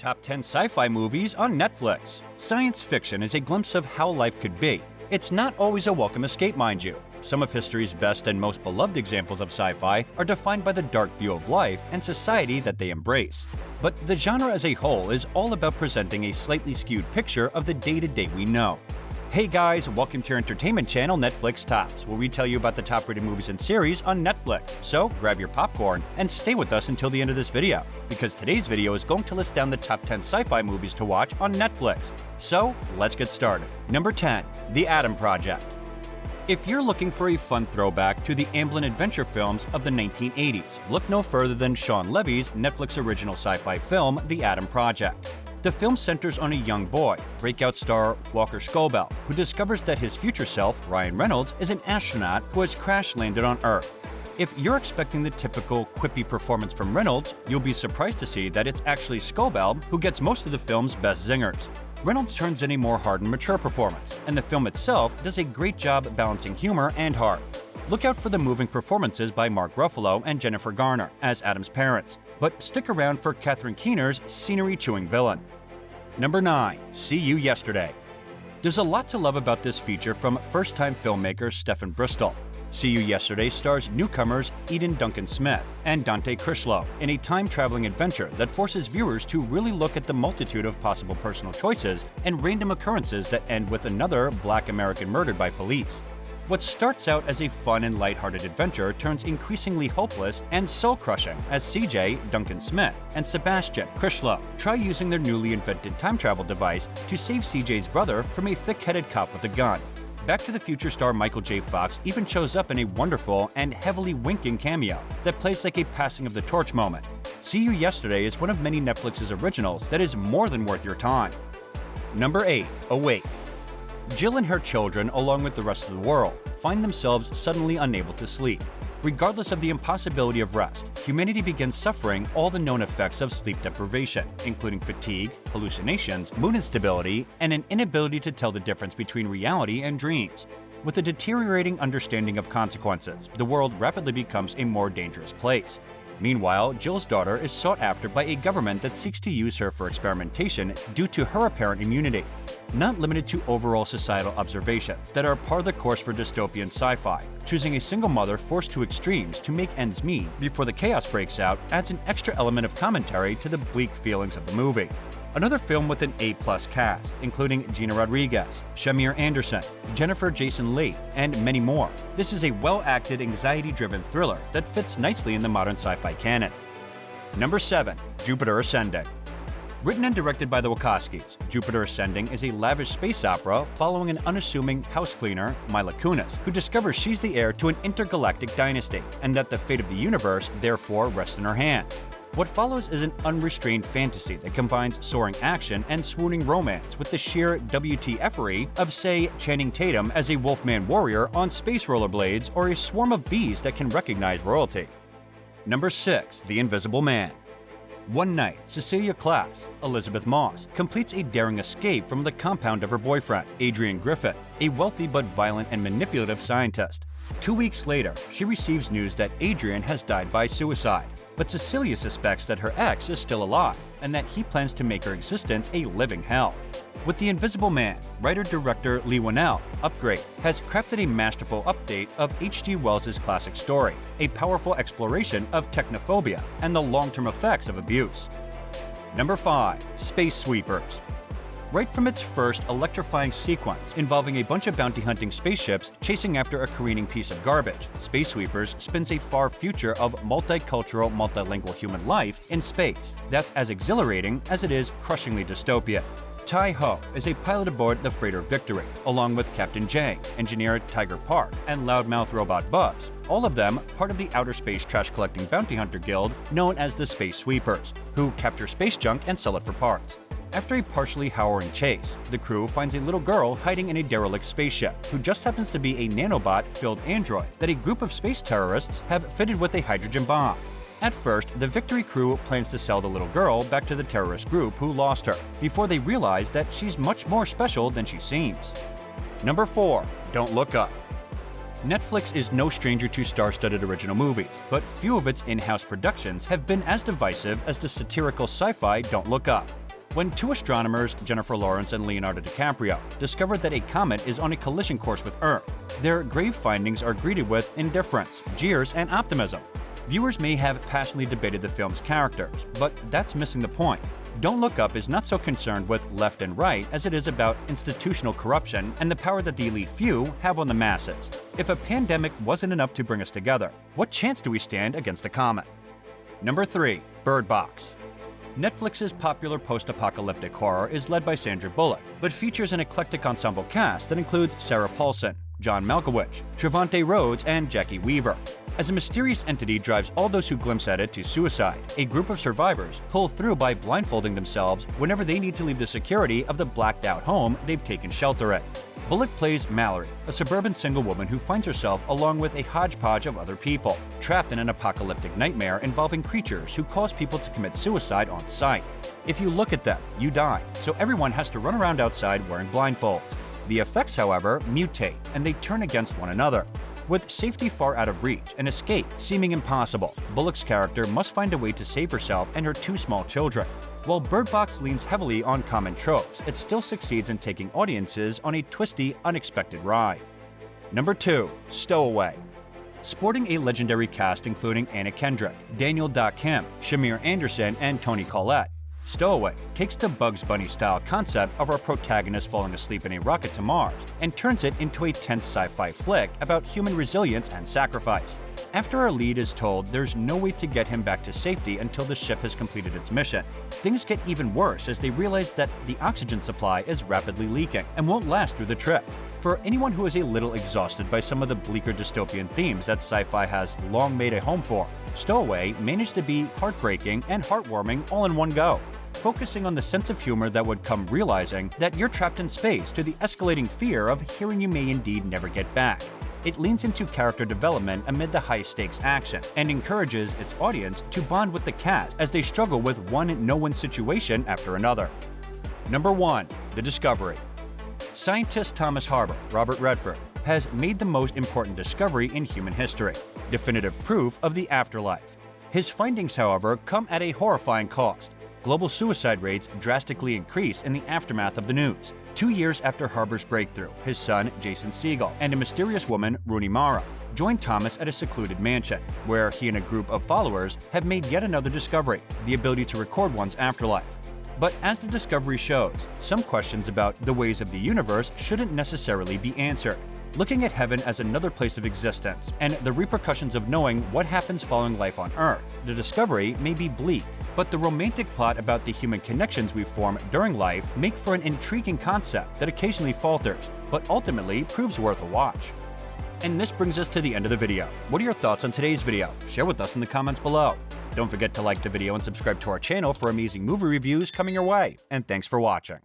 Top 10 Sci-Fi movies on Netflix. Science fiction is a glimpse of how life could be. It's not always a welcome escape, mind you. Some of history's best and most beloved examples of sci-fi are defined by the dark view of life and society that they embrace. But the genre as a whole is all about presenting a slightly skewed picture of the day-to-day we know. Hey guys, welcome to your entertainment channel Netflix Tops, where we tell you about the top-rated movies and series on Netflix. So grab your popcorn and stay with us until the end of this video, because today's video is going to list down the top 10 sci-fi movies to watch on Netflix. So let's get started. Number 10. The Adam Project. If you're looking for a fun throwback to the Amblin adventure films of the 1980s, look no further than Shawn Levy's Netflix original sci-fi film, The Adam Project. The film centers on a young boy, breakout star Walker Scobell, who discovers that his future self, Reynolds, is an astronaut who has crash-landed on Earth. If you're expecting the typical quippy performance from Reynolds, you'll be surprised to see that it's actually Scobell who gets most of the film's best zingers. Reynolds turns in a more hardened, mature performance, and the film itself does a great job balancing humor and heart. Look out for the moving performances by Ruffalo and Jennifer Garner as Adam's parents, but stick around for Catherine Keener's scenery-chewing villain. Number 9. See You Yesterday. There's a lot to love about this feature from first-time filmmaker Stephen Bristol. See You Yesterday stars newcomers Eden Duncan Smith and Dante Crislow in a time-traveling adventure that forces viewers to really look at the multitude of possible personal choices and random occurrences that end with another Black American murdered by police. What starts out as a fun and lighthearted adventure turns increasingly hopeless and soul-crushing as CJ, Duncan Smith, and Sebastian, Crislow, try using their newly invented time travel device to save CJ's brother from a thick-headed cop with a gun. Back to the Future star Michael J. Fox even shows up in a wonderful and heavily winking cameo that plays like a passing of the torch moment. See You Yesterday is one of many Netflix's originals that is more than worth your time. Number 8. Awake. Jill and her children, along with the rest of the world, find themselves suddenly unable to sleep. Regardless of the impossibility of rest, humanity begins suffering all the known effects of sleep deprivation, including fatigue, hallucinations, mood instability, and an inability to tell the difference between reality and dreams. With a deteriorating understanding of consequences, the world rapidly becomes a more dangerous place. Meanwhile, Jill's daughter is sought after by a government that seeks to use her for experimentation due to her apparent immunity. Not limited to overall societal observations that are par the course for dystopian sci-fi, choosing a single mother forced to extremes to make ends meet before the chaos breaks out adds an extra element of commentary to the bleak feelings of the movie. Another film with an A-plus cast, including Gina Rodriguez, Shamir Anderson, Jennifer Jason Leigh, and many more. This is a well-acted, anxiety-driven thriller that fits nicely in the modern sci-fi canon. Number 7. Jupiter Ascending. Written and directed by the Wachowskis, Jupiter Ascending is a lavish space opera following an unassuming house cleaner, Mila Kunis, who discovers she's the heir to an intergalactic dynasty, and that the fate of the universe therefore rests in her hands. What follows is an unrestrained fantasy that combines soaring action and swooning romance with the sheer WTF-ery of, say, Channing Tatum as a Wolfman warrior on space rollerblades or a swarm of bees that can recognize royalty. Number 6. The Invisible Man. One night, Cecilia Klass, Elizabeth Moss, completes a daring escape from the compound of her boyfriend, Adrian Griffin, a wealthy but violent and manipulative scientist. 2 weeks later, she receives news that Adrian has died by suicide, but Cecilia suspects that her ex is still alive and that he plans to make her existence a living hell. With The Invisible Man, writer-director Leigh Whannell, Upgrade, has crafted a masterful update of H.G. Wells' classic story, a powerful exploration of technophobia and the long-term effects of abuse. Number 5. Space Sweepers. Right from its first electrifying sequence involving a bunch of bounty-hunting spaceships chasing after a careening piece of garbage, Space Sweepers spins a far future of multicultural, multilingual human life in space that's as exhilarating as it is crushingly dystopian. Tai Ho is a pilot aboard the freighter Victory, along with Captain J, engineer Tiger Park, and loudmouth robot Bubs, all of them part of the outer space trash-collecting bounty hunter guild known as the Space Sweepers, who capture space junk and sell it for parts. After a partially harrowing chase, the crew finds a little girl hiding in a derelict spaceship, who just happens to be a nanobot-filled android that a group of space terrorists have fitted with a hydrogen bomb. At first, the Victory crew plans to sell the little girl back to the terrorist group who lost her, before they realize that she's much more special than she seems. Number 4. Don't Look Up. Netflix is no stranger to star-studded original movies, but few of its in-house productions have been as divisive as the satirical sci-fi Don't Look Up. when two astronomers, Jennifer Lawrence and Leonardo DiCaprio, discovered that a comet is on a collision course with Earth. Their grave findings are greeted with indifference, jeers, and optimism. Viewers may have passionately debated the film's characters, but that's missing the point. Don't Look Up is not so concerned with left and right as it is about institutional corruption and the power that the elite few have on the masses. If a pandemic wasn't enough to bring us together, what chance do we stand against a comet? Number 3. Bird Box. Netflix's popular post-apocalyptic horror is led by Sandra Bullock, but features an eclectic ensemble cast that includes Sarah Paulson, John Malkovich, Trevante Rhodes, and Jackie Weaver. As a mysterious entity drives all those who glimpse at it to suicide, a group of survivors pull through by blindfolding themselves whenever they need to leave the security of the blacked-out home they've taken shelter in. Bullock plays Mallory, a suburban single woman who finds herself along with a hodgepodge of other people, trapped in an apocalyptic nightmare involving creatures who cause people to commit suicide on sight. If you look at them, you die, so everyone has to run around outside wearing blindfolds. The effects, however, mutate, and they turn against one another. With safety far out of reach and escape seeming impossible, Bullock's character must find a way to save herself and her two small children. While Bird Box leans heavily on common tropes, it still succeeds in taking audiences on a twisty, unexpected ride. Number 2. Stowaway. Sporting a legendary cast including Anna Kendrick, Daniel Kim, Shamir Anderson, and Toni Collette, Stowaway takes the Bugs Bunny-style concept of our protagonist falling asleep in a rocket to Mars and turns it into a tense sci-fi flick about human resilience and sacrifice. After our lead is told there's no way to get him back to safety until the ship has completed its mission, things get even worse as they realize that the oxygen supply is rapidly leaking and won't last through the trip. For anyone who is a little exhausted by some of the bleaker dystopian themes that sci-fi has long made a home for, Stowaway managed to be heartbreaking and heartwarming all in one go, focusing on the sense of humor that would come realizing that you're trapped in space to the escalating fear of hearing you may indeed never get back. It leans into character development amid the high-stakes action and encourages its audience to bond with the cast as they struggle with one no-win situation after another. Number 1. The Discovery. Scientist Thomas Harper, Robert Redford, has made the most important discovery in human history, definitive proof of the afterlife. His findings, however, come at a horrifying cost. Global suicide rates drastically increase in the aftermath of the news. 2 years after Harper's breakthrough, his son, Jason Segel, and a mysterious woman, Rooney Mara, joined Thomas at a secluded mansion, where he and a group of followers have made yet another discovery, the ability to record one's afterlife. But as the discovery shows, some questions about the ways of the universe shouldn't necessarily be answered. Looking at heaven as another place of existence, and the repercussions of knowing what happens following life on Earth, the discovery may be bleak. But the romantic plot about the human connections we form during life make for an intriguing concept that occasionally falters, but ultimately proves worth a watch. And this brings us to the end of the video. What are your thoughts on today's video? Share with us in the comments below. Don't forget to like the video and subscribe to our channel for amazing movie reviews coming your way. And thanks for watching.